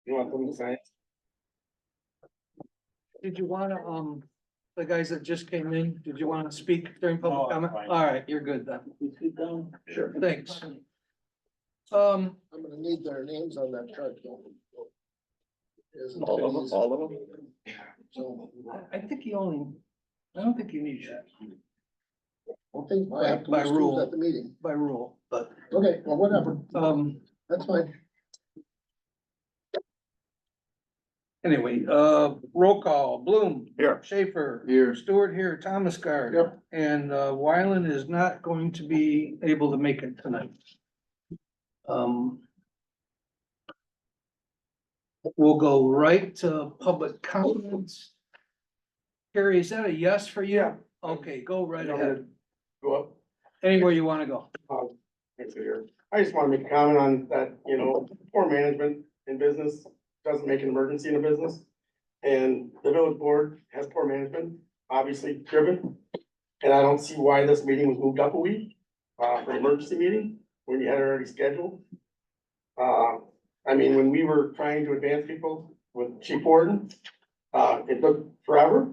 You want them to sign? Did you wanna, the guys that just came in, did you wanna speak during No, public I'm comment? fine. All right, you're good then. Sure. Thanks. I'm gonna need their names on that chart. Though. All of them, all of them? So, I think I don't think you need that okay, I have to By excuse rule. at the meeting. by rule, but, Okay, well, whatever, that's fine. anyway, roll call, Bloom. Here. Schaefer. Here. Stewart here, Thomas Guard. Yep. And, Wyland is not going to be able to make it tonight. We'll go right to public comments. Carrie, is that a yes for you? Yeah. Okay, go right ahead. Go up. Anywhere you wanna go. Thanks for here. I just wanna make a comment on that, poor management in business doesn't make an emergency in a business. And the village board has poor management, obviously driven. And I don't see why this meeting was moved up a week, for an emergency meeting, when you had it already scheduled. I mean, when we were trying to advance people with Chief Warden, it took forever.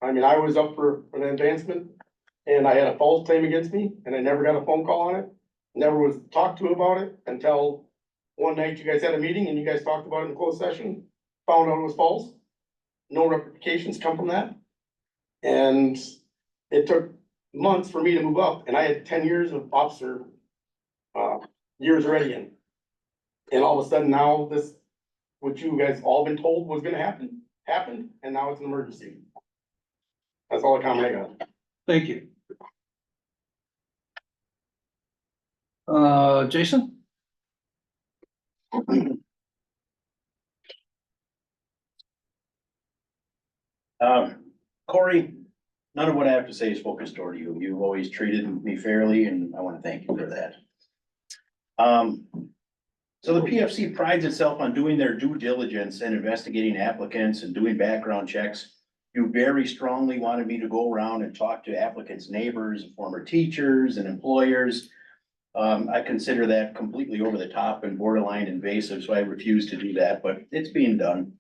I mean, I was up for an advancement and I had a false claim against me and I never got a phone call on it. Never was talked to about it until one night you guys had a meeting and you guys talked about it in the closed session, found out it was false. No ramifications come from that. And it took months for me to move up and I had 10 years of officer, years already in. And all of a sudden now this, what you guys all been told was gonna happen, happened, and now it's an emergency. That's all the comment I got. Thank you. Jason? Corey, none of what I have to say is focused toward you. You've always treated me fairly and I want to thank you for that. So the PFC prides itself on doing their due diligence and investigating applicants and doing background checks. You very strongly wanted me to go around and talk to applicants' neighbors, former teachers and employers. I consider that completely over the top and borderline invasive, so I refuse to do that, but it's being done.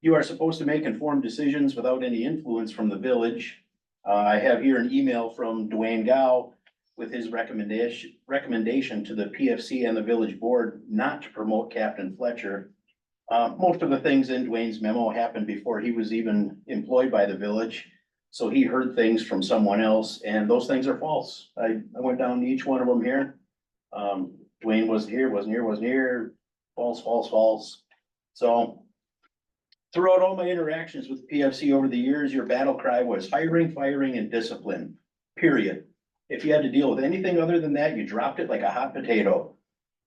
You are supposed to make informed decisions without any influence from the village. I have here an email from Dwayne Gow with his recommendation to the PFC and the village board not to promote Captain Fletcher. Most of the things in Dwayne's memo happened before he was even employed by the village. So he heard things from someone else and those things are false. I went down to each one of them here. Dwayne wasn't here, false, false, false. So throughout all my interactions with PFC over the years, your battle cry was hiring, firing, and discipline, period. If you had to deal with anything other than that, you dropped it like a hot potato.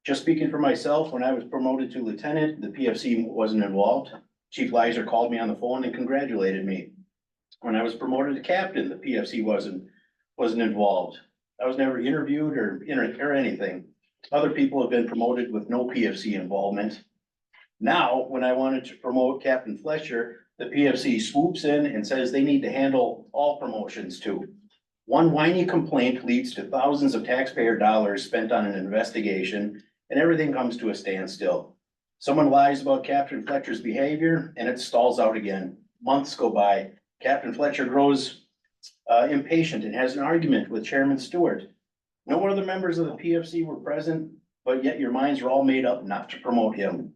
Just speaking for myself, when I was promoted to lieutenant, the PFC wasn't involved. Chief Leiser called me on the phone and congratulated me. When I was promoted to captain, the PFC wasn't involved. I was never interviewed or anything. Other people have been promoted with no PFC involvement. Now, when I wanted to promote Captain Fletcher, the PFC swoops in and says they need to handle all promotions too. One whiny complaint leads to thousands of taxpayer dollars spent on an investigation and everything comes to a standstill. Someone lies about Captain Fletcher's behavior and it stalls out again. Months go by. Captain Fletcher grows impatient and has an argument with Chairman Stewart. No other members of the PFC were present, but yet your minds are all made up not to promote him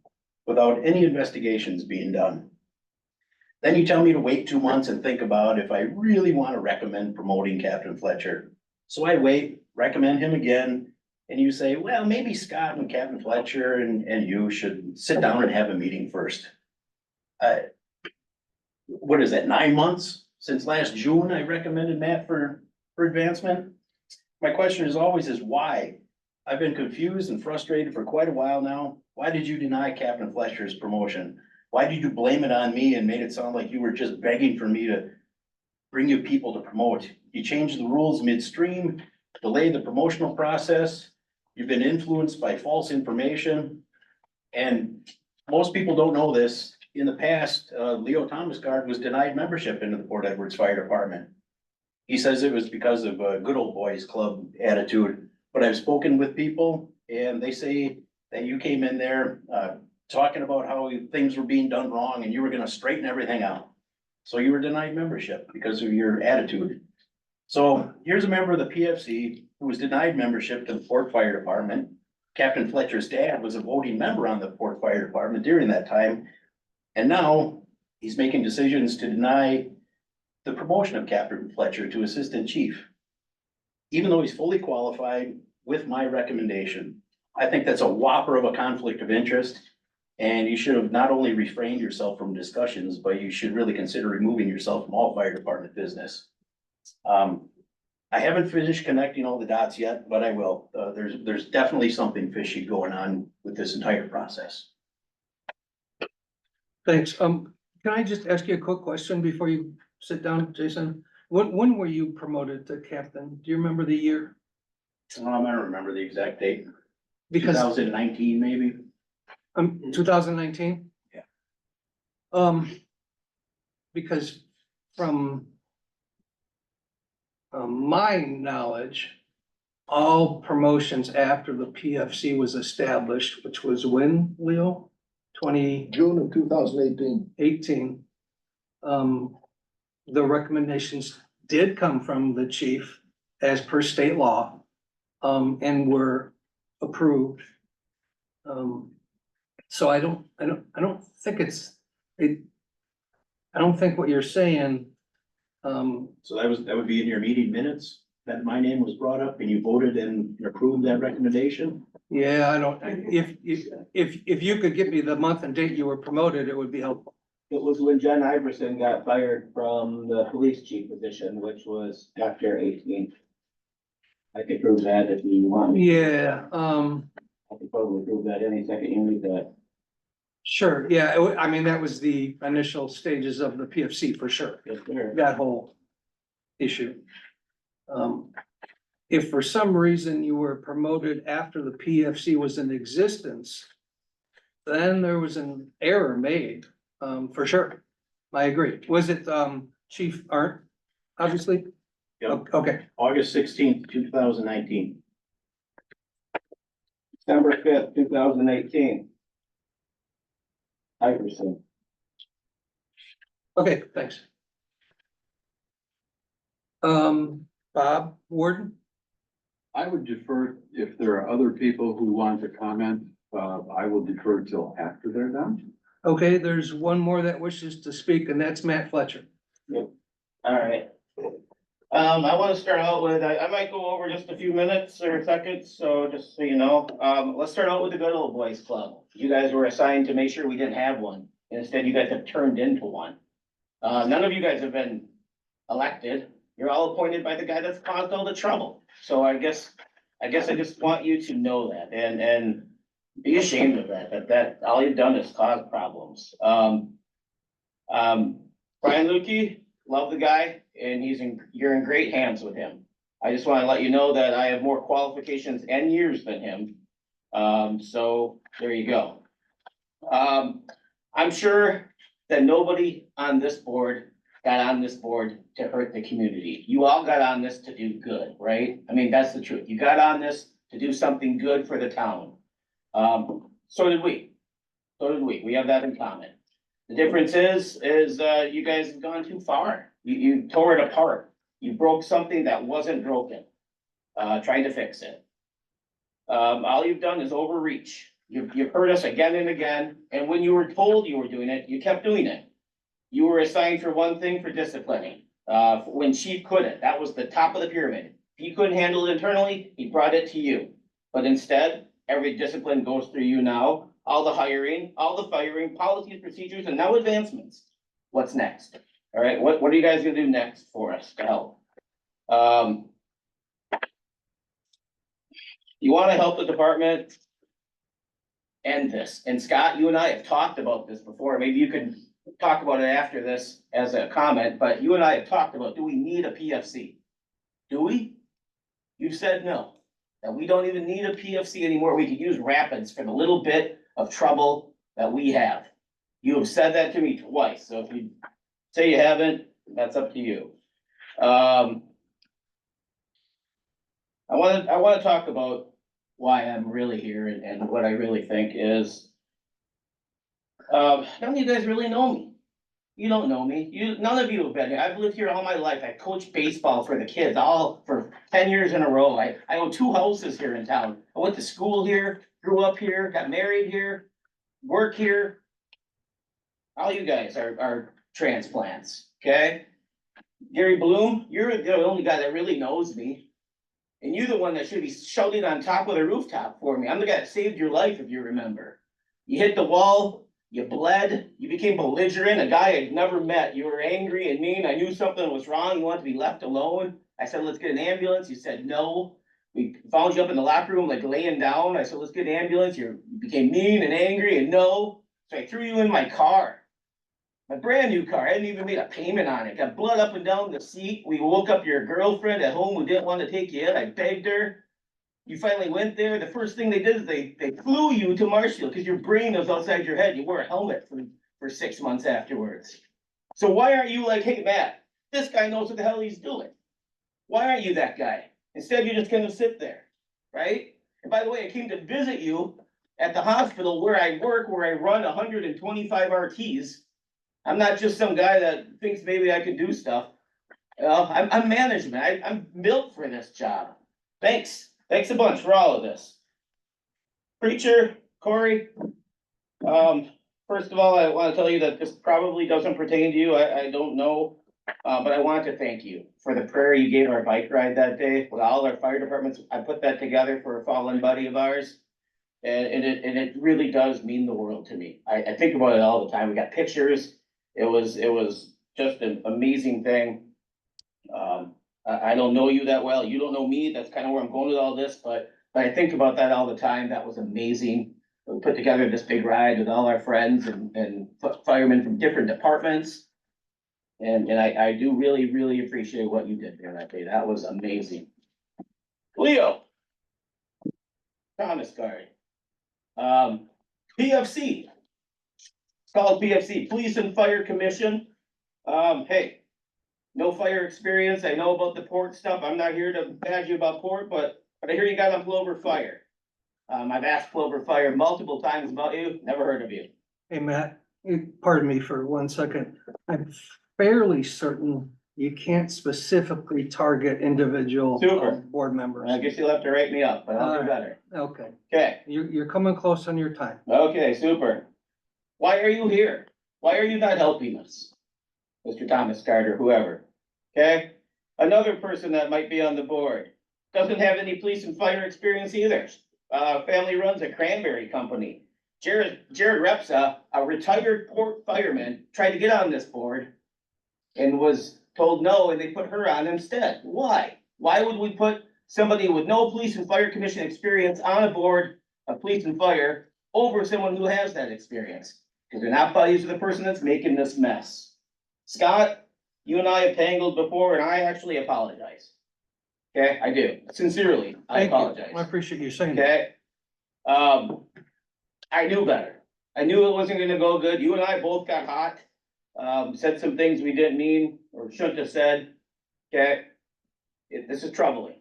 without any investigations being done. Then you tell me to wait 2 months and think about if I really want to recommend promoting Captain Fletcher. So I wait, recommend him again, and you say, well, maybe Scott and Captain Fletcher and you should sit down and have a meeting first. What is that, 9 months? Since last June, I recommended Matt for advancement. My question is always why? I've been confused and frustrated for quite a while now. Why did you deny Captain Fletcher's promotion? Why did you blame it on me and made it sound like you were just begging for me to bring you people to promote? You changed the rules midstream, delayed the promotional process. You've been influenced by false information. And most people don't know this. In the past, Leo Thomas Guard was denied membership into the Port Edwards Fire Department. He says it was because of a good old boys club attitude, but I've spoken with people and they say that you came in there, talking about how things were being done wrong and you were gonna straighten everything out. So you were denied membership because of your attitude. So here's a member of the PFC who was denied membership to the Port Fire Department. Captain Fletcher's dad was a voting member on the Port Fire Department during that time. And now he's making decisions to deny the promotion of Captain Fletcher to assistant chief. Even though he's fully qualified with my recommendation. I think that's a whopper of a conflict of interest. And you should have not only refrained yourself from discussions, but you should really consider removing yourself from all fire department business. I haven't finished connecting all the dots yet, but I will. There's definitely something fishy going on with this entire process. Thanks. Can I just ask you a quick question before you sit down, Jason? When were you promoted to captain? Do you remember the year? I don't remember the exact date. Because 2019, maybe. 2019? Yeah. Because from my knowledge, all promotions after the PFC was established, which was when, Leo? 2018. June of 2018. The recommendations did come from the chief as per state law, and were approved. So I don't think I don't think what you're saying, So that would be in your meeting minutes, that my name was brought up and you voted and approved that recommendation? yeah, I don't, if you could give me the month and date you were promoted, it would be helpful. It was when Jen Iverson got fired from the police chief position, which was after 18. I could prove that if you want me. Yeah, I could probably prove that any second you need that. sure, yeah, I mean, that was the initial stages of the PFC for sure. Yes, sir. That whole issue. If for some reason you were promoted after the PFC was in existence, then there was an error made, for sure. I agree. Was it, Chief Arndt, obviously? Yep. Okay, August 16th, 2019. December 5th, 2018. Iverson. okay, thanks. Bob Warden? I would defer, if there are other people who want to comment, I will defer till after they're done. Okay, there's one more that wishes to speak, and that's Matt Fletcher. All right. I wanna start out with, I might go over just a few minutes or seconds, so just so you know, let's start out with the good old boys club. You guys were assigned to make sure we didn't have one, instead you guys have turned into one. None of you guys have been elected, you're all appointed by the guy that's caused all the trouble. So I guess I just want you to know that and be ashamed of that all you've done is cause problems. Brian Lukey, love the guy, and you're in great hands with him. I just wanna let you know that I have more qualifications and years than him. So there you go. I'm sure that nobody on this board got on this board to hurt the community. You all got on this to do good, right? I mean, that's the truth. You got on this to do something good for the town. So did we. We have that in common. The difference is you guys have gone too far. You tore it apart. You broke something that wasn't broken, trying to fix it. All you've done is overreach. You've hurt us again and again, and when you were told you were doing it, you kept doing it. You were assigned for one thing, for disciplining, when chief couldn't. That was the top of the pyramid. If he couldn't handle it internally, he brought it to you. But instead, every discipline goes through you now. All the hiring, all the firing, policies, procedures, and now advancements. What's next? All right, what are you guys gonna do next for us to help? You wanna help the department end this. And Scott, you and I have talked about this before. Maybe you could talk about it after this as a comment, but you and I have talked about, do we need a PFC? Do we? You said no, that we don't even need a PFC anymore. We could use Rapids for the little bit of trouble that we have. You have said that to me twice, so if you say you haven't, that's up to you. I wanna talk about why I'm really here and what I really think is None of you guys really know me. You don't know me. None of you have been here. I've lived here all my life. I coached baseball for the kids all for 10 years in a row. I own 2 houses here in town. I went to school here, grew up here, got married here, work here. All you guys are transplants, okay? Gary Bloom, you're the only guy that really knows me. And you're the one that should be shouting on top of the rooftop for me. I'm the guy that saved your life, if you remember. You hit the wall, you bled, you became belligerent, a guy I'd never met. You were angry and mean. I knew something was wrong. You wanted to be left alone. I said, let's get an ambulance. You said no. We found you up in the locker room, like laying down. I said, let's get an ambulance. You became mean and angry and no. So I threw you in my car. My brand new car. I hadn't even made a payment on it. Got blood up and down the seat. We woke up your girlfriend at home who didn't want to take you in. I begged her. You finally went there. The first thing they did is they flew you to Marshfield because your brain was outside your head. You wore a helmet for 6 months afterwards. So why aren't you like, hey, Matt, this guy knows what the hell he's doing. Why aren't you that guy? Instead, you're just gonna sit there, right? And by the way, I came to visit you at the hospital where I work, where I run 125 RTs. I'm not just some guy that thinks maybe I can do stuff. I'm management. I'm built for this job. Thanks. Thanks a bunch for all of this. Preacher, Corey, first of all, I want to tell you that this probably doesn't pertain to you. I don't know. But I want to thank you for the prayer you gave our bike ride that day with all our fire departments. I put that together for a fallen buddy of ours. And it really does mean the world to me. I think about it all the time. We got pictures. It was just an amazing thing. I don't know you that well. You don't know me. That's kind of where I'm going with all this, but I think about that all the time. That was amazing. We put together this big ride with all our friends and firemen from different departments. And I do really, really appreciate what you did there that day. That was amazing. Leo. Thomas Guard. PFC. It's called PFC, Police and Fire Commission. Hey, no fire experience. I know about the port stuff. I'm not here to badge you about port, but I hear you got on Plover Fire. I've asked Plover Fire multiple times about you, never heard of you. Hey, Matt, pardon me for 1 second. I'm fairly certain you can't specifically target individual Super. board members. I guess you'll have to write me up, but I'll do better. Okay, Okay, you're coming close on your time. okay, super. Why are you here? Why are you not helping us? Mr. Thomas Carter, whoever, okay? Another person that might be on the board, doesn't have any police and fire experience either. Family runs a cranberry company. Jared Repsa, a retired port fireman, tried to get on this board and was told no, and they put her on instead. Why? Why would we put somebody with no police and fire commission experience on a board of police and fire over someone who has that experience? Because they're not buddies with the person that's making this mess. Scott, you and I have tangled before, and I actually apologize. Okay, I do, sincerely, I Thank you. apologize. I appreciate you saying that. Okay? I knew better. I knew it wasn't gonna go good. You and I both got hot. Said some things we didn't mean or shouldn't have said. Okay? This is troubling.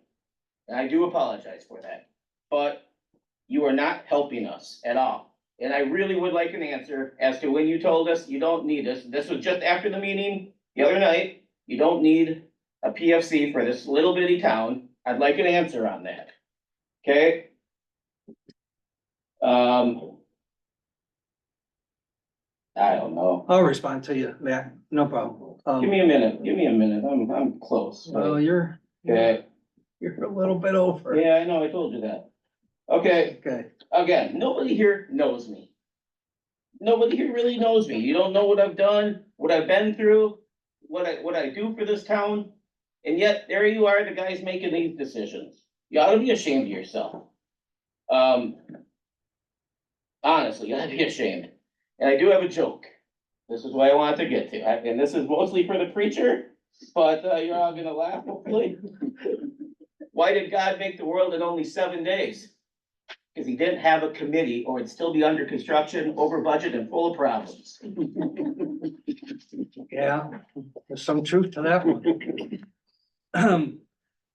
And I do apologize for that. But you are not helping us at all. And I really would like an answer as to when you told us you don't need us. This was just after the meeting the other night. You don't need a PFC for this little bitty town. I'd like an answer on that. Okay? I don't know. I'll respond to you, Matt, no problem. Give me a minute. Give me a minute. I'm close. Well, you're Okay. a little bit over. Yeah, I know. I told you that. Okay. Okay, Again, nobody here knows me. Nobody here really knows me. You don't know what I've done, what I've been through, what I do for this town. And yet there you are, the guys making these decisions. You ought to be ashamed of yourself. Honestly, you ought to be ashamed. And I do have a joke. This is what I wanted to get to. And this is mostly for the preacher, but you're all gonna laugh hopefully. Why did God make the world in only 7 days? Because he didn't have a committee, or it'd still be under construction, over budget and full of problems. yeah, there's some truth to that one.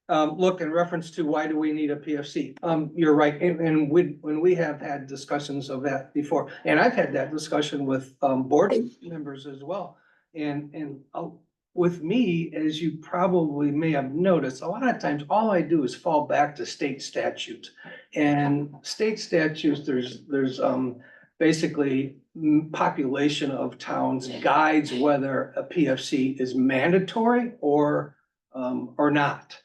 look, in reference to why do we need a PFC? You're right, and when we have had discussions of that before, and I've had that discussion with, board members as well. And with me, as you probably may have noticed, a lot of times, all I do is fall back to state statutes. And state statutes, there's basically population of towns guides whether a PFC is mandatory or not.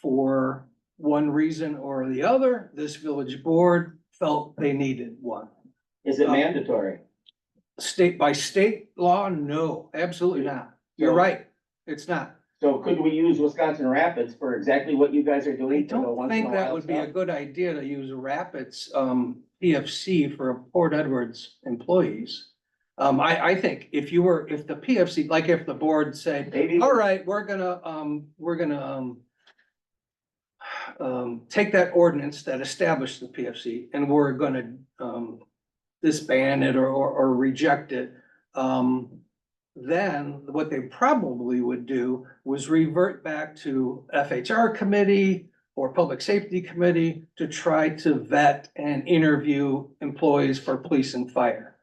For one reason or the other, this village board felt they needed one. Is it mandatory? State by state law, no, absolutely not. You're right, it's not. So could we use Wisconsin Rapids for exactly what you guys are I doing? for the don't once in think a that while would be a stuff? good idea to use Rapids, PFC for Port Edwards employees. I think if the PFC, like if the board said, Maybe. all right, we're gonna take that ordinance that established the PFC and we're gonna, disband it or reject it. Then what they probably would do was revert back to FHR committee or public safety committee to try to vet and interview employees for police and fire.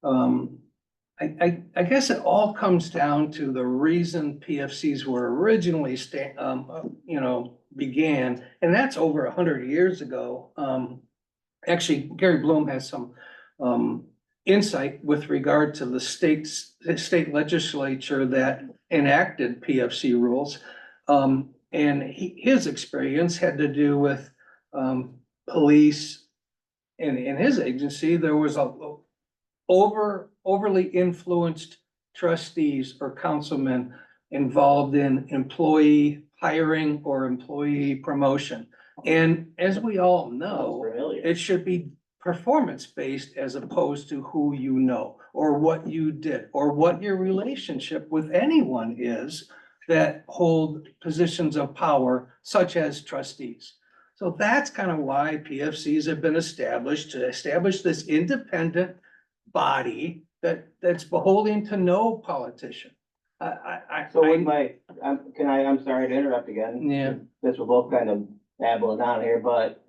I guess it all comes down to the reason PFCs were originally began, and that's over 100 years ago. Actually, Gary Bloom has some insight with regard to the state legislature that enacted PFC rules. And his experience had to do with police. And in his agency, there was overly influenced trustees or councilmen involved in employee hiring or employee promotion. And as we all know, Familiar. it should be performance-based as opposed to who you know, or what you did, or what your relationship with anyone is that hold positions of power, such as trustees. So that's kind of why PFCs have been established, to establish this independent body that's beholden to no politician. So with I'm sorry to interrupt again. Yeah. This we're both kind of babbling on here, but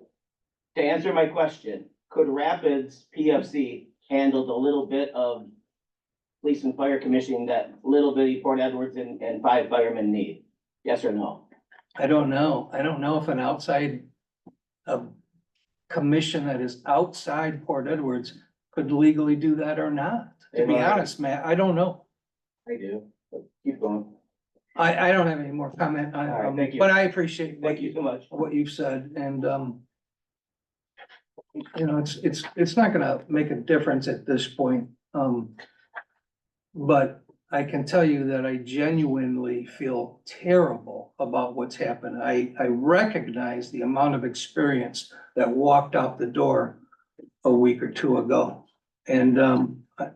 to answer my question, could Rapids PFC handle the little bit of police and fire commissioning that little bitty Port Edwards and 5 firemen need? Yes or no? I don't know. I don't know if an outside commission that is outside Port Edwards could legally do that or not. To be honest, Matt, I don't know. I do, but keep going. I don't have any more comment on, All right, thank you. but I appreciate Thank you so much. what you've said, and, you know, it's not gonna make a difference at this point. But I can tell you that I genuinely feel terrible about what's happened. I recognize the amount of experience that walked out the door a week or two ago. And,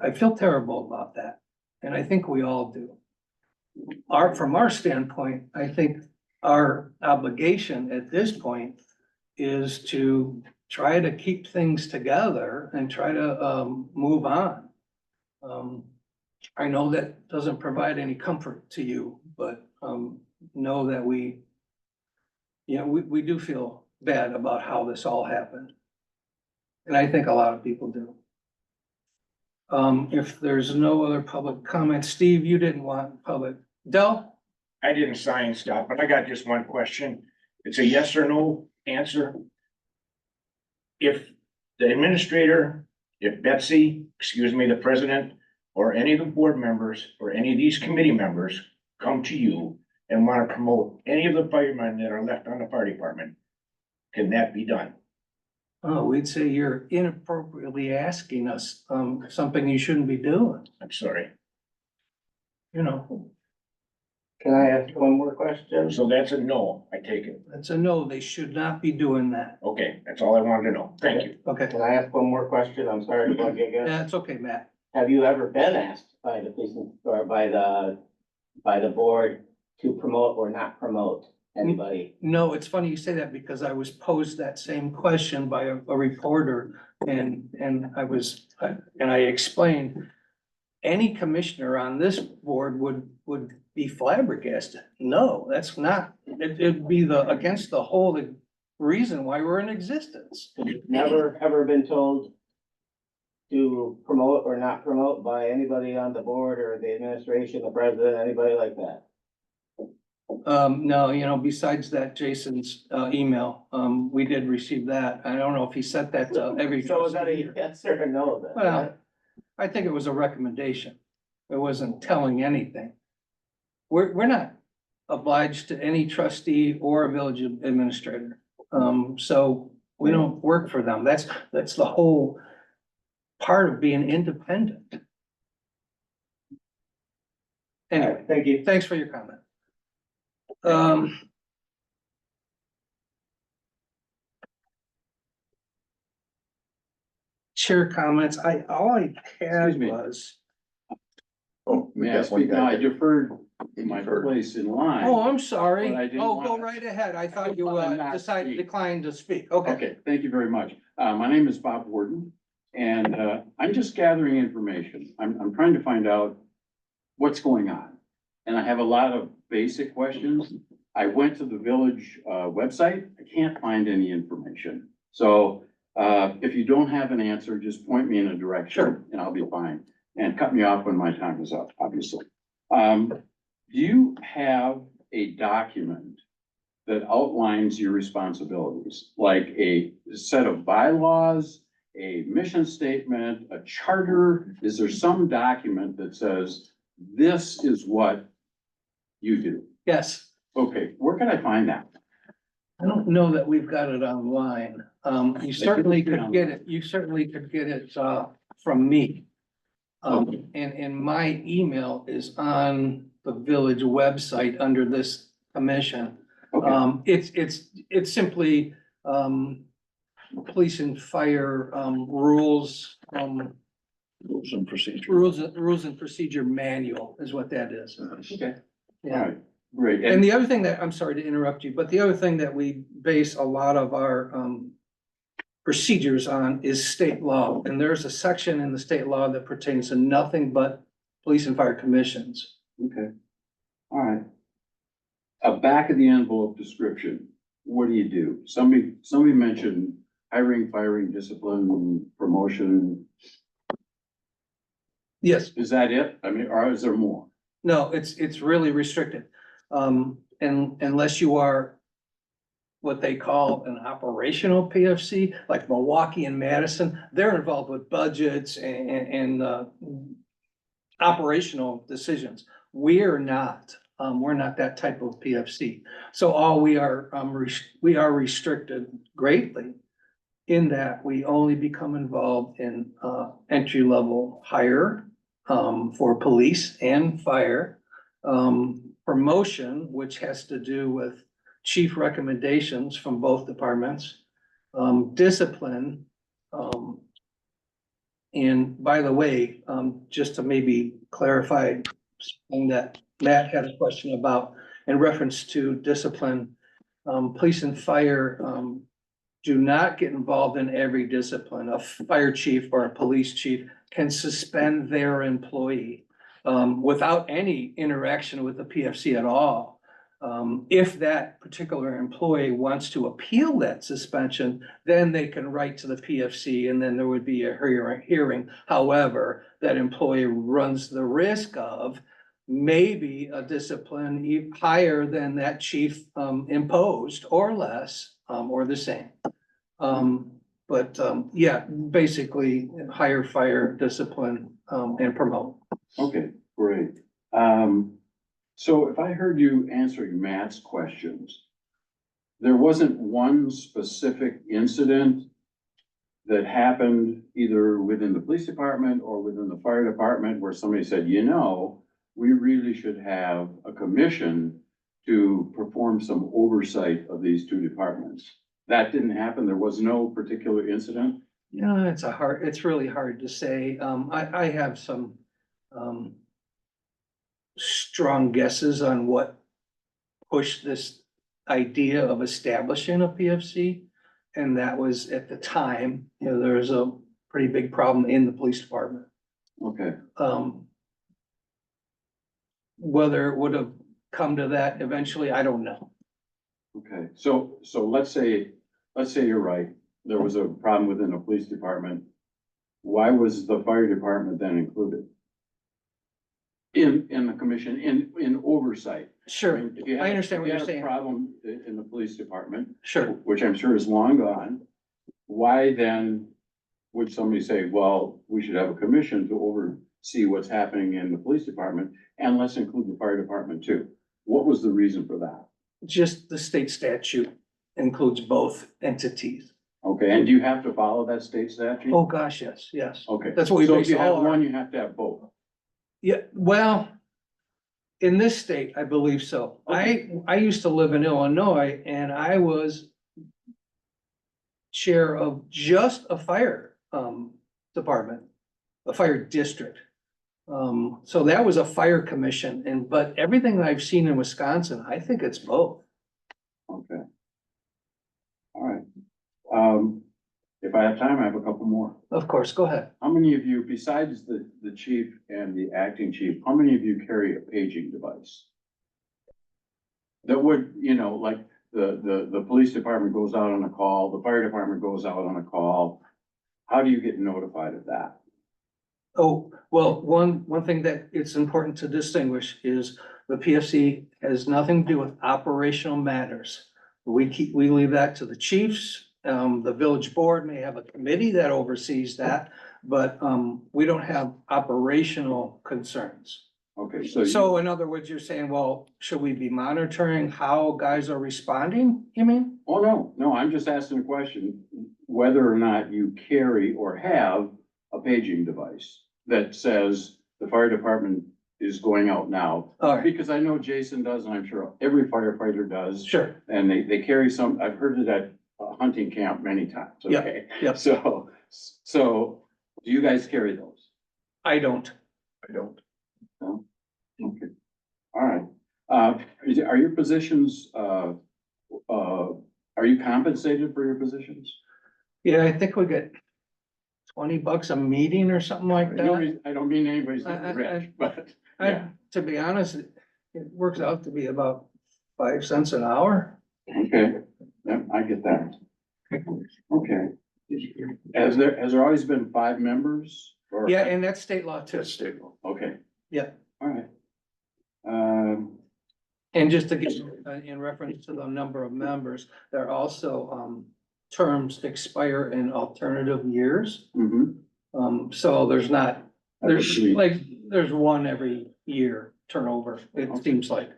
I feel terrible about that, and I think we all do. From our standpoint, I think our obligation at this point is to try to keep things together and try to move on. I know that doesn't provide any comfort to you, but know that we do feel bad about how this all happened. And I think a lot of people do. If there's no other public comment, Steve, you didn't want public. Del? I didn't sign stuff, but I got just one question. It's a yes or no answer. If the administrator, if Betsy, the president, or any of the board members, or any of these committee members come to you and want to promote any of the firemen that are left on the fire department, can that be done? Oh, we'd say you're inappropriately asking us, something you shouldn't be doing, I'm sorry. you know, Can I ask one more question? So that's a no, I take it. that's a no, they should not be doing that. Okay, that's all I wanted to know. Thank you. Okay, Can I ask one more question? I'm sorry to bug you again. yeah, it's okay, Matt. Have you ever been asked by the police or by the board to promote or not promote anybody? No, it's funny you say that because I was posed that same question by a reporter and I explained. any commissioner on this board would be flabbergasted. No, that's not, it'd be against the whole reason why we're in existence. Never, ever been told to promote or not promote by anybody on the board or the administration, the president, anybody like that? No, besides that Jason's, email, we did receive that. I don't know if he sent that to every. So was that a trustee. yes or a no then? Well, I think it was a recommendation. It wasn't telling anything. We're not obliged to any trustee or village administrator. So we don't work for them. That's the whole part of being independent. Anyway, Thank you. thanks for your comment. Chair comments, all I had Excuse me. was, Oh, may I speak now? I deferred my place in line. oh, I'm sorry. But I didn't Oh, go want- right ahead. I thought you wanna not speak. declined to speak. Okay. Okay, thank you very much. My name is Bob Warden, and, I'm just gathering information. I'm trying to find out what's going on. And I have a lot of basic questions. I went to the village, website. I can't find any information. So, if you don't have an answer, just point me in a direction. Sure. And I'll be fine. And cut me off when my time is up, obviously. Do you have a document that outlines your responsibilities? Like a set of bylaws, a mission statement, a charter? Is there some document that says, this is what you do? Yes. Okay, where can I find that? I don't know that we've got it online. You certainly get it could get it, you certainly could get it, from me. And my email is on the village website under this commission. Okay, It's simply, police and fire, rules, Rules and procedure. rules and procedure manual is what that is. okay, all Yeah. right, great. And the other thing that, I'm sorry to interrupt you, but the other thing that we base a lot of our procedures on is state law. And there's a section in the state law that pertains to nothing but police and fire commissions. Okay, all right. A back of the envelope description, what do you do? Somebody mentioned hiring, firing, discipline, promotion. Yes, Is that it? I mean, or is there more? no, it's really restricted. And unless you are what they call an operational PFC, like Milwaukee and Madison, they're involved with budgets and operational decisions. We're not that type of PFC. So all we are restricted greatly in that we only become involved in entry level hire for police and fire, promotion, which has to do with chief recommendations from both departments, discipline. And by the way, just to maybe clarify something that Matt had a question about in reference to discipline, police and fire, do not get involved in every discipline. A fire chief or a police chief can suspend their employee without any interaction with the PFC at all. If that particular employee wants to appeal that suspension, then they can write to the PFC and then there would be a hearing. However, that employee runs the risk of maybe a discipline higher than that chief imposed or less, or the same. Yeah, basically hire, fire, discipline, and promote. Okay, great. So if I heard you answering Matt's questions, there wasn't one specific incident that happened either within the police department or within the fire department where somebody said, we really should have a commission to perform some oversight of these two departments. That didn't happen. There was no particular incident. Yeah, it's really hard to say. I have some, strong guesses on what pushed this idea of establishing a PFC. And that was at the time, there was a pretty big problem in the police department. Okay, whether it would have come to that eventually, I don't know. Okay, so let's say you're right, there was a problem within the police department. Why was the fire department then included? In the commission, in oversight? Sure, If you I had- understand what if you you're had a saying. problem in the police department, Sure. which I'm sure is long gone, why then would somebody say, well, we should have a commission to oversee what's happening in the police department, and let's include the fire department too? What was the reason for that? Just the state statute includes both entities. Okay, and do you have to follow that state statute? Oh, gosh, yes, yes. Okay. That's what we So if base you have all our- one, you have to have both. Yeah, well, in this state, I believe so. I used to live in Illinois and I was chair of just a fire, department, a fire district. So that was a fire commission but everything that I've seen in Wisconsin, I think it's both. Okay. All right. If I have time, I have a couple more. Of course, go ahead. How many of you, besides the chief and the acting chief, how many of you carry a paging device? That would, like the police department goes out on a call, the fire department goes out on a call. How do you get notified of that? Oh, well, one thing that it's important to distinguish is the PFC has nothing to do with operational matters. We leave that to the chiefs. The village board may have a committee that oversees that, but, we don't have operational concerns. Okay, so. So in other words, you're saying, well, should we be monitoring how guys are responding, you mean? Oh, no, I'm just asking a question, whether or not you carry or have a paging device that says the fire department is going out now. All right, Because I know Jason does, and I'm sure every firefighter does. sure. And they carry some, I've heard it at a hunting camp many times, Yeah, okay? yeah. So do you guys carry those? I don't. I don't. No? Okay, all right. Are your positions, are you compensated for your positions? Yeah, I think we get $20 a meeting or something like that. I don't mean anybody's I- getting rich, but, I, yeah, to be honest, it works out to be about 5 cents an hour. okay, yeah, I get that. Okay. Has there always been 5 members? Or- Yeah, and that's state law too. That's stable, okay. Yeah. All right. And just to get in reference to the number of members, there are also, terms expire in alternative years. Mhm. So there's Actually- there's one every year turnover, it Okay. seems like.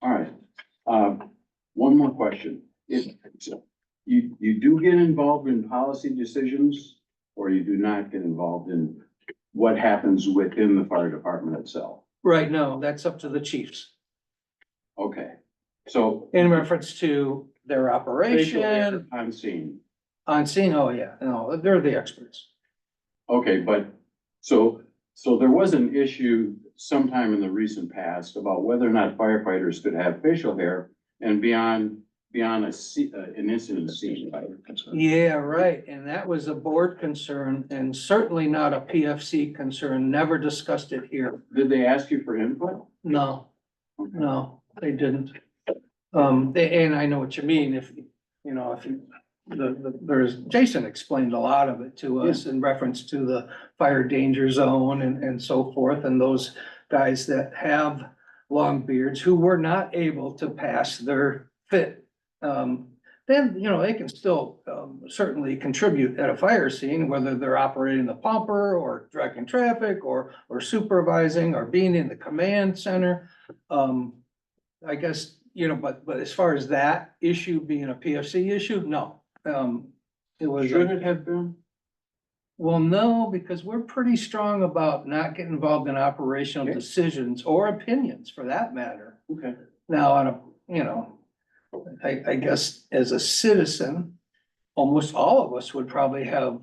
All right, one more question. If you do get involved in policy decisions, or you do not get involved in what happens within the fire department itself? Right, no, that's up to the chiefs. Okay, so. In reference to their Facial hair operation, on scene. on scene, oh yeah, no, they're the experts. Okay, but, so there was an issue sometime in the recent past about whether or not firefighters could have facial hair and beyond an incident scene, right? Yeah, right, and that was a board concern and certainly not a PFC concern, never discussed it here. Did they ask you for input? No, Okay. no, they didn't. And I know what you mean, if Jason explained a lot of it to us in reference to the fire danger zone and so forth, and those guys that have long beards who were not able to pass their fit. Then, they can still, certainly contribute at a fire scene, whether they're operating the pumper or directing traffic or supervising or being in the command center. I guess, but as far as that issue being a PFC issue, no. It was. Should it have been? Well, no, because we're pretty strong about not getting involved in operational Okay. decisions or opinions for that matter. Okay. Now, I guess as a citizen, almost all of us would probably have,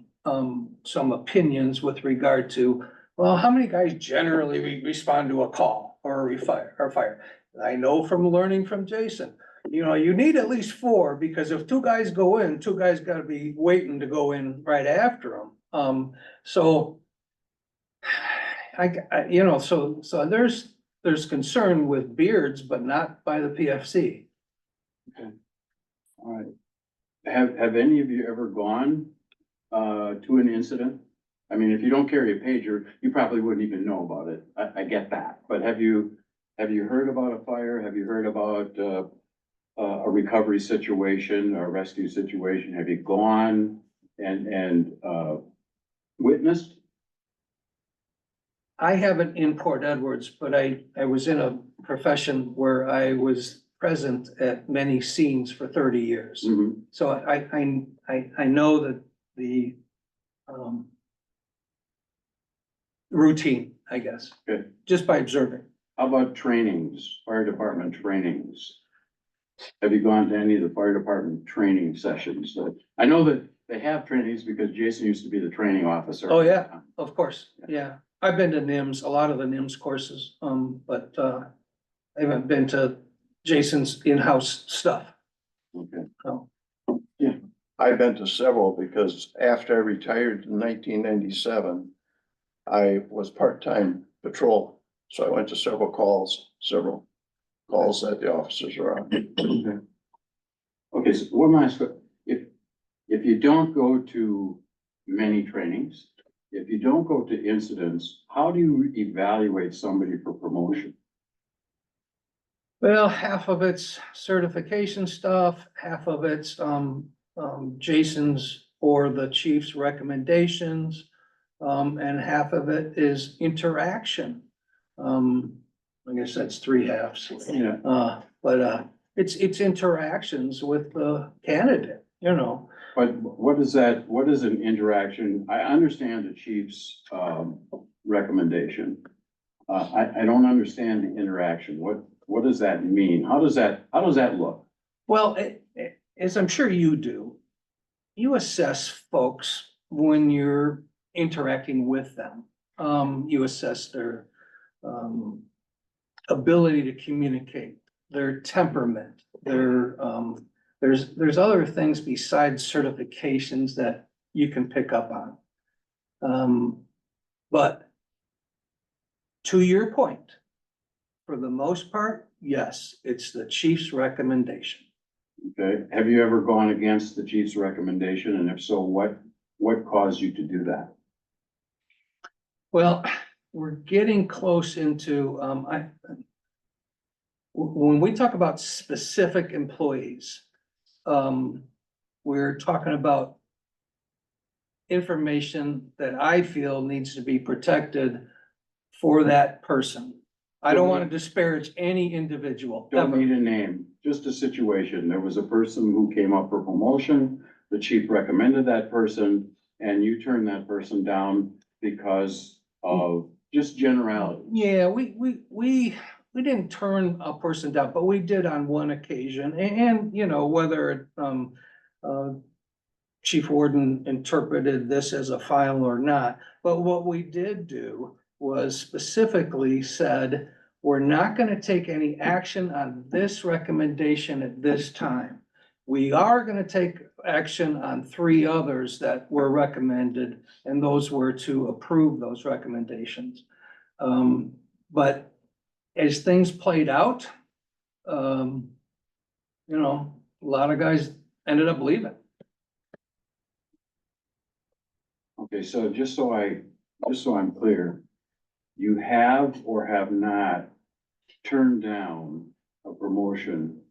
some opinions with regard to, well, how many guys generally respond to a call or a fire? I know from learning from Jason, you need at least 4, because if 2 guys go in, 2 guys gotta be waiting to go in right after them. So so there's there's concern with beards, but not by the PFC. All right. Have any of you ever gone, to an incident? I mean, if you don't carry a pager, you probably wouldn't even know about it. I get that. But have you heard about a fire? Have you heard about, a recovery situation, a rescue situation? Have you gone and witnessed? I haven't in Port Edwards, but I was in a profession where I was present at many scenes for 30 years. Mhm. So I know that the, routine, I guess. Good. Just by observing. How about trainings, fire department trainings? Have you gone to any of the fire department training sessions? I know that they have trainings because Jason used to be the training officer. Oh, yeah. Of course, yeah. I've been to NIMS, a lot of the NIMS courses, but, I haven't been to Jason's in-house stuff. Okay. So, I've been to several because after I retired in 1997, I was part-time patrol. So I went to several calls that the officers were on. Okay, so one last, if you don't go to many trainings, if you don't go to incidents, how do you evaluate somebody for promotion? well, half of it's certification stuff, half of it's, Jason's or the chief's recommendations. And half of it is interaction. I guess that's three halves. Yeah. But it's interactions with the candidate, you know. But what is an interaction? I understand the chief's, recommendation. I don't understand the interaction. What does that mean? How does that look? Well, as I'm sure you do, you assess folks when you're interacting with them. You assess their, ability to communicate, their temperament, there's other things besides certifications that you can pick up on. But to your point, for the most part, yes, it's the chief's recommendation. Okay, have you ever gone against the chief's recommendation? And if so, what caused you to do that? Well, we're getting close into, when we talk about specific employees, we're talking about information that I feel needs to be protected for that person. I don't want to disparage any individual, Don't ever. need a name, just a situation. There was a person who came up for promotion, the chief recommended that person, and you turned that person down because of just generality. Yeah, we didn't turn a person down, but we did on one occasion, and, you know, whether, Chief Warden interpreted this as a file or not, but what we did do was specifically said, we're not gonna take any action on this recommendation at this time. We are gonna take action on 3 others that were recommended, and those were to approve those recommendations. But as things played out, you know, a lot of guys ended up leaving. Okay, so just so I'm clear, you have or have not turned down a promotion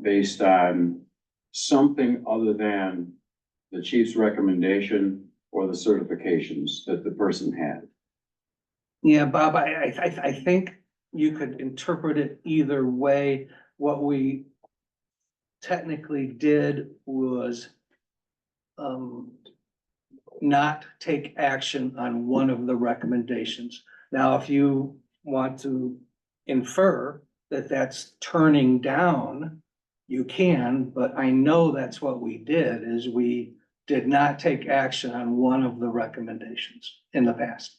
based on something other than the chief's recommendation or the certifications that the person had? Yeah, Bob, I think you could interpret it either way. What we technically did was not take action on one of the recommendations. Now, if you want to infer that that's turning down, you can, but I know that's what we did, is we did not take action on one of the recommendations in the past.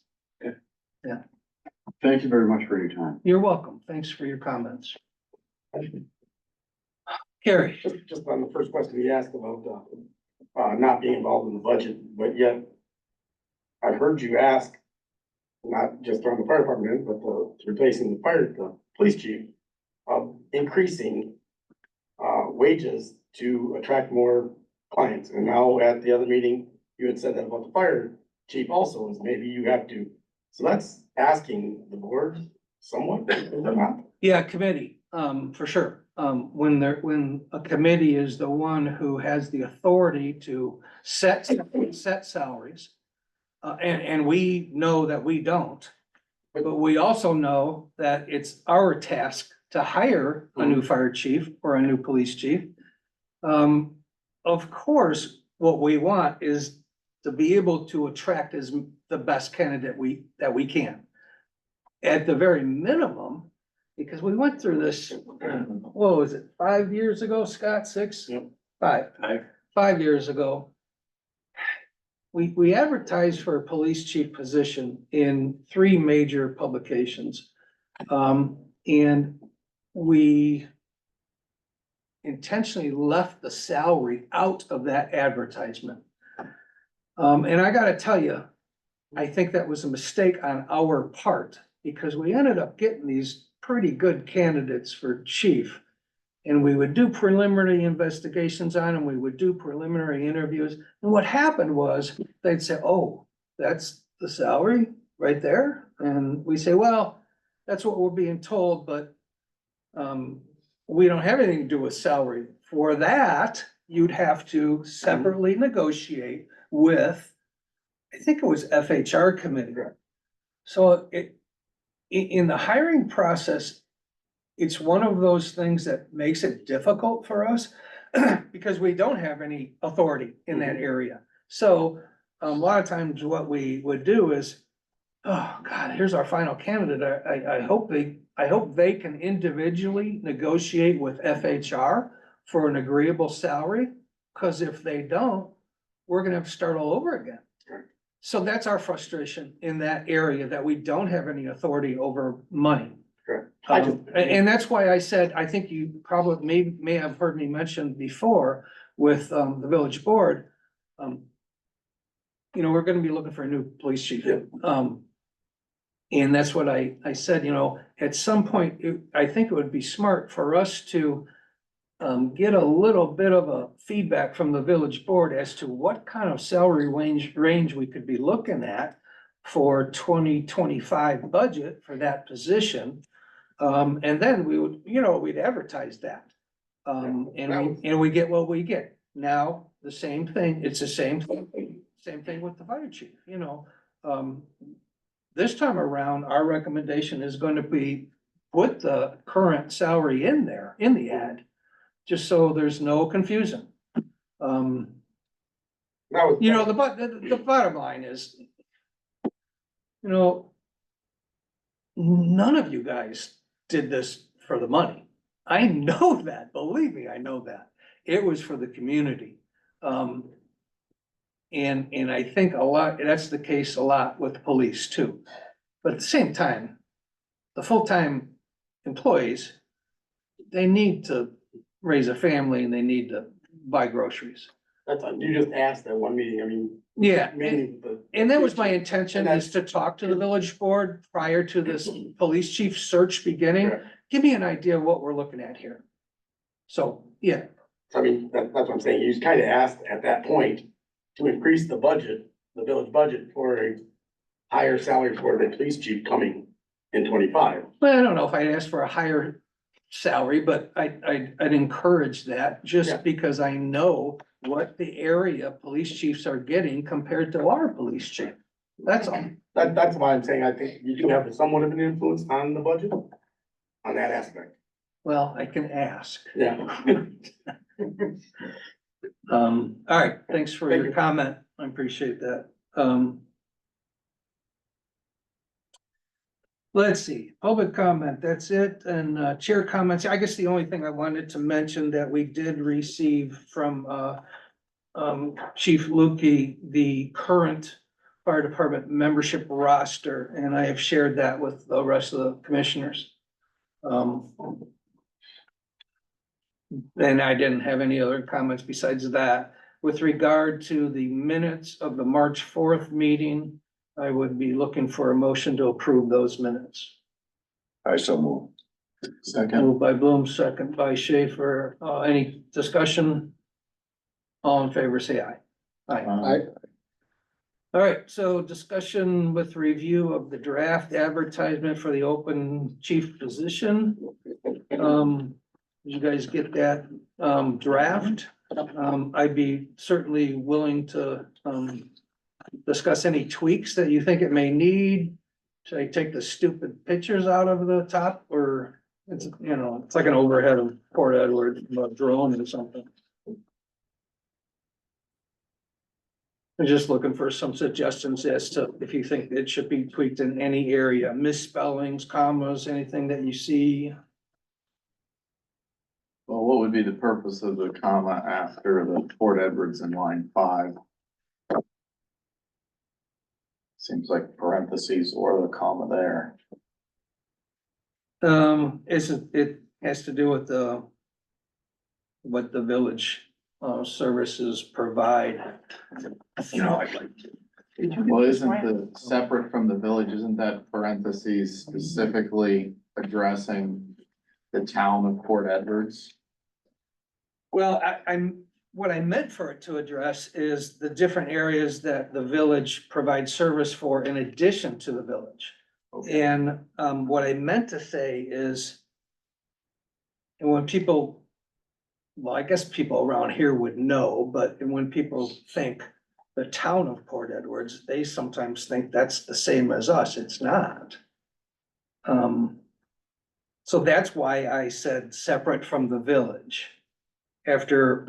Thank you very much for your time. You're welcome. Thanks for your comments. Carrie, Just on the first question he asked about, not being involved in the budget, but yet I heard you ask not just throwing the fire department in, but replacing the police chief, of increasing wages to attract more clients. And now at the other meeting, you had said that about the fire chief also, is maybe you have to. So that's asking the board somewhat, is it not? Yeah, committee, for sure. When a committee is the one who has the authority to set salaries. And we know that we don't, but we also know that it's our task to hire a new fire chief or a new police chief. Of course, what we want is to be able to attract the best candidate that we can. At the very minimum, because we went through this, what was it, 5 years ago, Scott, 6? Yep. 5. 5 years ago. We advertised for a police chief position in 3 major publications. And we intentionally left the salary out of that advertisement. And I gotta tell you, I think that was a mistake on our part, because we ended up getting these pretty good candidates for chief. And we would do preliminary investigations on them, we would do preliminary interviews, and what happened was, they'd say, oh, that's the salary right there? And we say, well, that's what we're being told, but we don't have anything to do with salary. For that, you'd have to separately negotiate with, I think it was FHR committee. So in the hiring process, it's one of those things that makes it difficult for us because we don't have any authority in that area. So a lot of times what we would do is, oh God, here's our final candidate. I hope they can individually negotiate with FHR for an agreeable salary. Cause if they don't, we're gonna have to start all over again. So that's our frustration in that area, that we don't have any authority over money. And that's why I said, I think you probably may have heard me mention before with the village board. We're gonna be looking for a new police chief. And that's what I said, at some point, I think it would be smart for us to get a little bit of a feedback from the village board as to what kind of salary range we could be looking at for 2025 budget for that position. And then we would, we'd advertise that. And we get what we get. Now, the same thing, it's the same thing with the fire chief, this time around, our recommendation is going to be put the current salary in there, in the ad, just so there's no confusion. The bottom line is, none of you guys did this for the money. I know that, believe me, I know that. It was for the community. And I think that's the case a lot with police too. But at the same time, the full-time employees, they need to raise a family and they need to buy groceries. That's, you just asked at one meeting, Yeah, mainly and that was my intention, is to talk to the village board prior to this police chief search beginning. Correct. Give me an idea of what we're looking at here. So, yeah. that's what I'm saying, you kind of asked at that point to increase the budget, the village budget, for a higher salary for the police chief coming in 25. Well, I don't know if I'd ask for a higher salary, but I'd encourage that Yeah. just because I know what the area police chiefs are getting compared to our police chief. That's all. That's why I'm saying I think you do have somewhat of an influence on the budget, on that aspect. Well, I can ask. Yeah. All right, thanks for Thank your you. comment. I appreciate that. Let's see, public comment, that's it, and chair comments. I guess the only thing I wanted to mention that we did receive from Chief Lukey, the current fire department membership roster, and I have shared that with the rest of the commissioners. And I didn't have any other comments besides that. With regard to the minutes of the March 4th meeting, I would be looking for a motion to approve those minutes. I so move. Second. Moved by Bloom, second by Schaefer. Any discussion? All in favor, say aye. Aye. All right, so discussion with review of the draft advertisement for the open chief position. You guys get that, draft? I'd be certainly willing to, discuss any tweaks that you think it may need. Should I take the stupid pictures out of the top, or it's, you know, it's like an overhead of Port Edward, a drone or something? I'm just looking for some suggestions as to if you think it should be tweaked in any area, misspellings, commas, anything that you see. Well, what would be the purpose of the comma after the Port Edwards in line 5? Seems like parentheses or the comma there. It has to do with what the village, services provide. You know, I'd like to. Well, isn't the separate from the village, isn't that parentheses specifically addressing the town of Port Edwards? Well, what I meant for it to address is the different areas that the village provides service for in addition to the village. Okay. And, what I meant to say is, and when people, well, I guess people around here would know, but when people think the town of Port Edwards, they sometimes think that's the same as us. It's not. So that's why I said separate from the village. After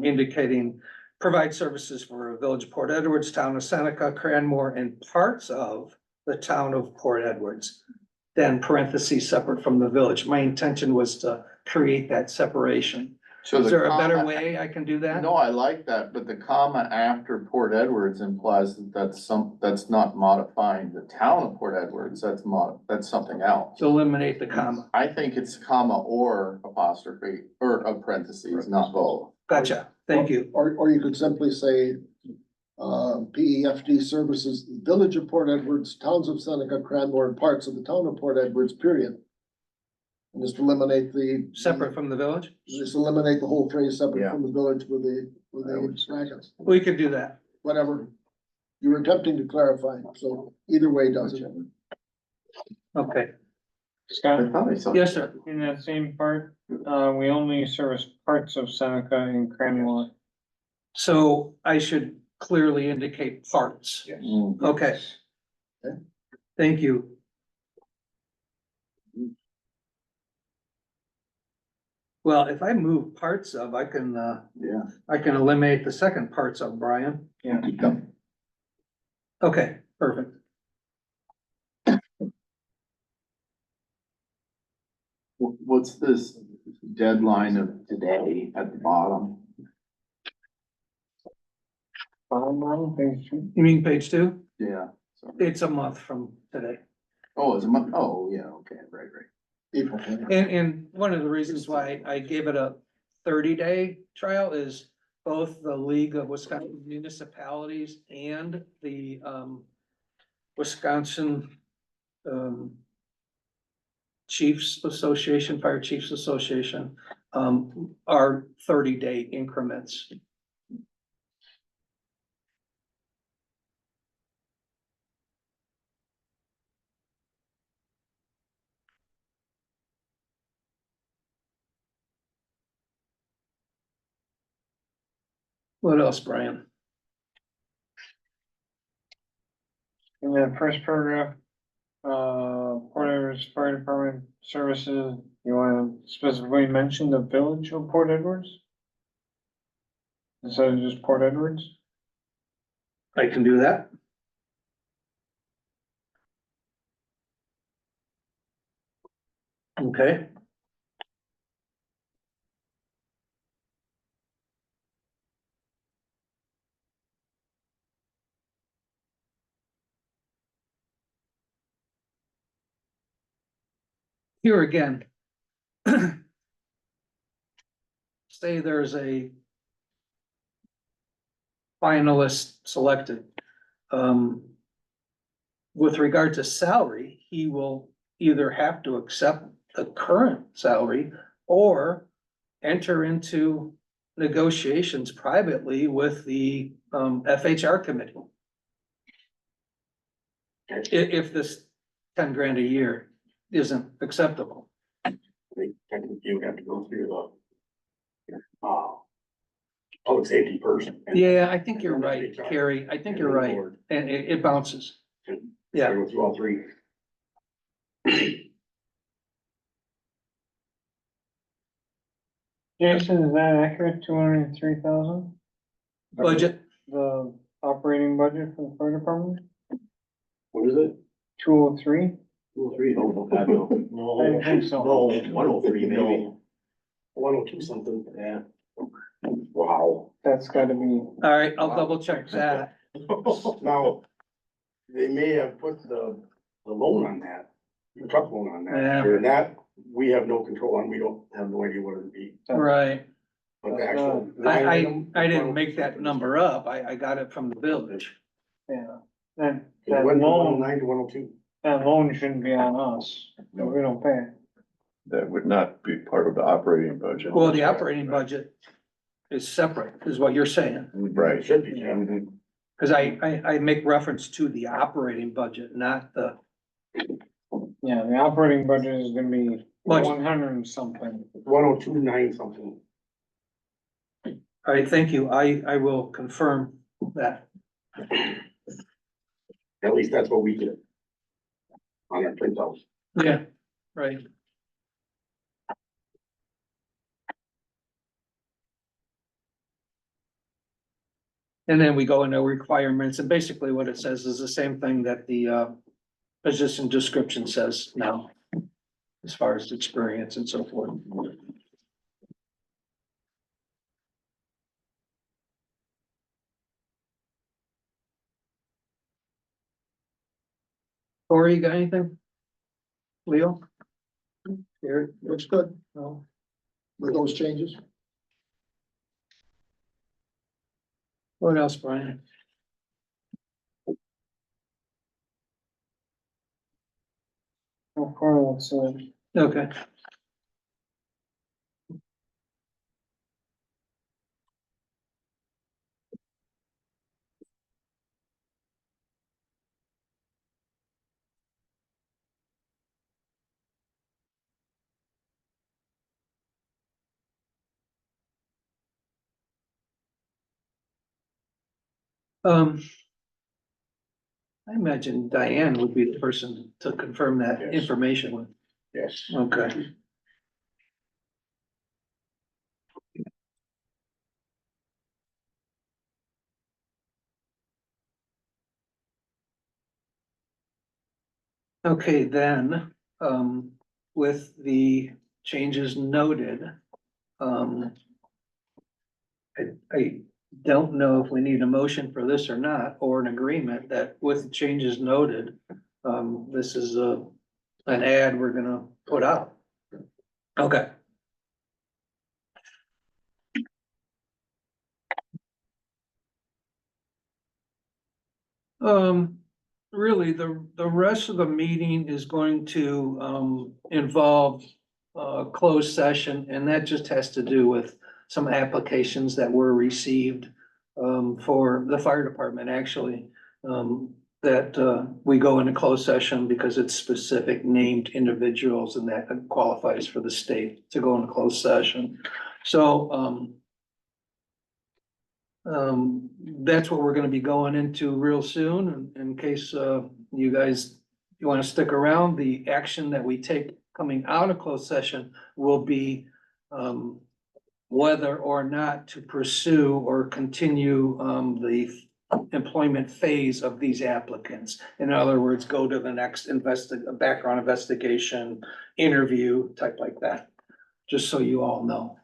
indicating provide services for Village of Port Edwards, Town of Seneca, Cranmore, and parts of the town of Port Edwards. Then parentheses separate from the village. My intention was to create that separation. So Is the there a better comma- way I can do that? No, I like that, but the comma after Port Edwards implies that that's not modifying the town of Port Edwards, that's something else. To eliminate the comma. I think it's comma or apostrophe, or a parentheses, not both. Gotcha. Thank you. Or you could simply say, PEFD services, Village of Port Edwards, Towns of Seneca, Cranmore, and parts of the town of Port Edwards, period. And just eliminate Separate from the village? just eliminate the whole phrase separate Yeah. from the village with I the would say brackets, We could do that. whatever. You were attempting to clarify, so either way does it. Okay. I Scott, thought I saw. Yes, sir. in that same part, we only service parts of Seneca and Cranmore. So I should clearly indicate parts. Mm. Okay. Okay. Thank you. Well, if I move parts of, I can eliminate the second parts of, Brian. Yeah. Okay, perfect. What's this deadline of today at the bottom? You mean page 2? Yeah. sorry. It's a month from today. Oh, it's a month, oh, yeah, okay, right. April. And one of the reasons why I gave it a 30-day trial is both the League of Wisconsin Municipalities and the Wisconsin Chiefs Association, Fire Chiefs Association, are 30-day increments. What else, Brian? In that first paragraph, Port Edwards Fire Department services, you wanna specifically mention the Village of Port Edwards? Instead of just Port Edwards? I can do that. Okay. Here again. Say there's a finalist selected. with regard to salary, he will either have to accept the current salary or enter into negotiations privately with the FHR committee. If this 10 grand a year isn't acceptable. I think technically you would have to go through the public safety person. Yeah, I think you're right, Carrie. I think you're right. And it bounces. Yeah. Go through all three. Jason, is that accurate, 203,000? Budget, The operating budget for the fire department, What is it? 203? 203, no, God, no. I didn't think so. No, 103 maybe. 102 something. Yeah. Wow. That's gotta be, all right, I'll double check that. Now, they may have put the loan on that, the truck loan on that. Yeah. And that, we have no control on, we don't have no idea what it'd be. Right. But the actual. I didn't make that number up. I got it from the village. yeah, that, It that went from loan, 109 to 102. that loan shouldn't be on us, so we don't pay it. That would not be part of the operating budget. Well, the operating budget is separate, is what you're saying. Right. It should be, yeah. Cause I make reference to the operating budget, not the, Yeah, the operating budget is gonna be Budget. 100 and something. 102.9 something. all right, thank you. I will confirm that. At least that's what we did. On our printouts. Yeah, right. And then we go into requirements, and basically what it says is the same thing that the position description says now, as far as experience and so forth. Corey, you got anything? Leo? Here, Looks good no? with those changes. What else, Brian? How far that's, Okay. I imagine Diane would be the person to confirm that Yes. information with. Yes. Okay. Okay, then, with the changes noted, I don't know if we need a motion for this or not, or an agreement that with changes noted, this is an ad we're gonna put out. Okay. Really, the rest of the meeting is going to, involve, closed session, and that just has to do with some applications that were received, for the fire department, actually. That, we go into closed session because it's specific named individuals, and that qualifies for the state to go into closed session. So, that's what we're gonna be going into real soon, in case, you guys, you wanna stick around. The action that we take coming out of closed session will be, whether or not to pursue or continue, the employment phase of these applicants. In other words, go to the next background investigation, interview, type like that, just so you all know.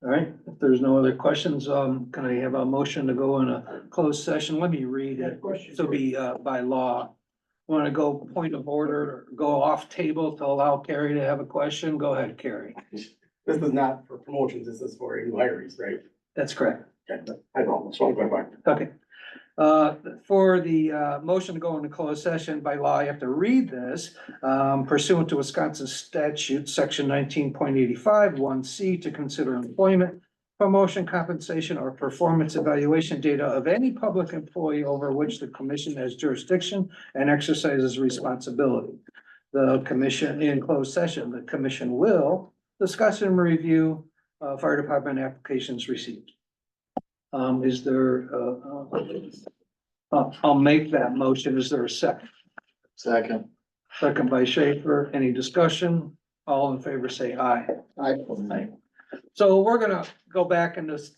All right, if there's no other questions, can I have a motion to go in a closed session? Let me read it. So be, by law. Want to go point of order, or go off table to allow Carrie to have a question? Go ahead, Carrie. This is not for promotions, this is for new hires, right? That's correct. Okay, I don't, just want to clarify. Okay. For the, motion to go into closed session by law, you have to read this, pursuant to Wisconsin statute, section 19.85, 1C, to consider employment, promotion, compensation, or performance evaluation data of any public employee over which the commission has jurisdiction and exercises responsibility. The commission, in closed session, the commission will discuss and review, fire department applications received. Is there, I'll make that motion. Is there a second? Second. Second by Schaefer. Any discussion? All in favor, say aye. I, So we're gonna go back in this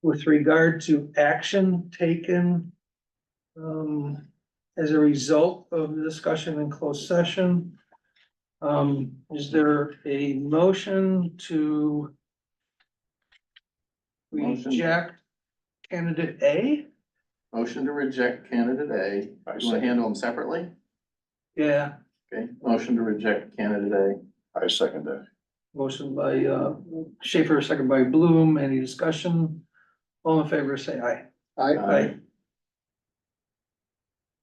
With regard to action taken as a result of the discussion in closed session, is there a motion to Motion. reject candidate A? Motion to reject candidate A. You wanna handle them separately? Yeah, Okay, motion to reject candidate A. I second that. motion by Schaefer, second by Bloom. Any discussion? All in favor, say aye. I,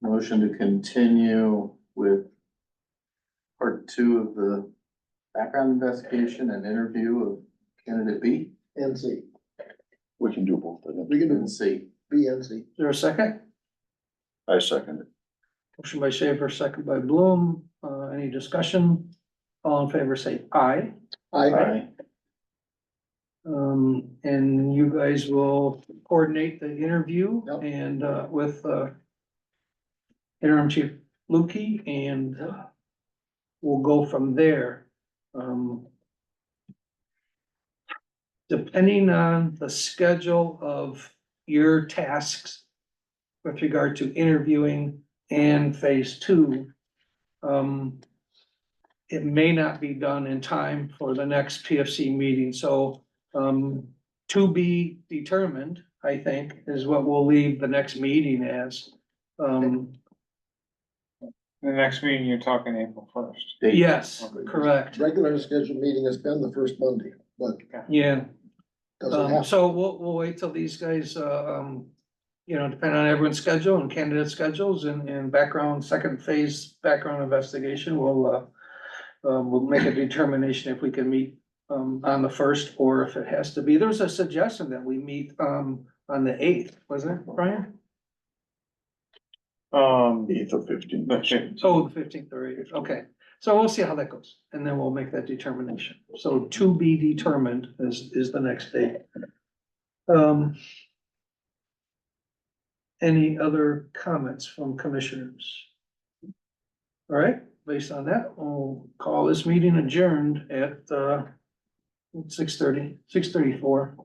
Motion to continue with part 2 of the background investigation and interview of candidate B and C. We can do both of them. We can do and C. B and C. Is there a second? I second it. Motion by Schaefer, second by Bloom. Any discussion? All in favor, say aye. I, And you guys will coordinate the interview Yep. and, with, interim chief Lukey, and we'll go from there. Depending on the schedule of your tasks with regard to interviewing and phase 2, it may not be done in time for the next PFC meeting, so, to be determined, I think, is what we'll leave the next meeting as. The next meeting, you're talking April 1st. Yes, correct, regular scheduled meeting has been the first Monday, but yeah. doesn't have. So we'll wait till these guys, depending on everyone's schedule and candidate schedules and background, second phase background investigation, we'll make a determination if we can meet, on the 1st, or if it has to be. There was a suggestion that we meet, on the 8th, wasn't it, Brian? 8th or 15th. Oh, the 15th or 8th, okay. So we'll see how that goes, and then we'll make that determination. So to be determined is the next date. Any other comments from commissioners? All right, based on that, we'll call this meeting adjourned at 6:34.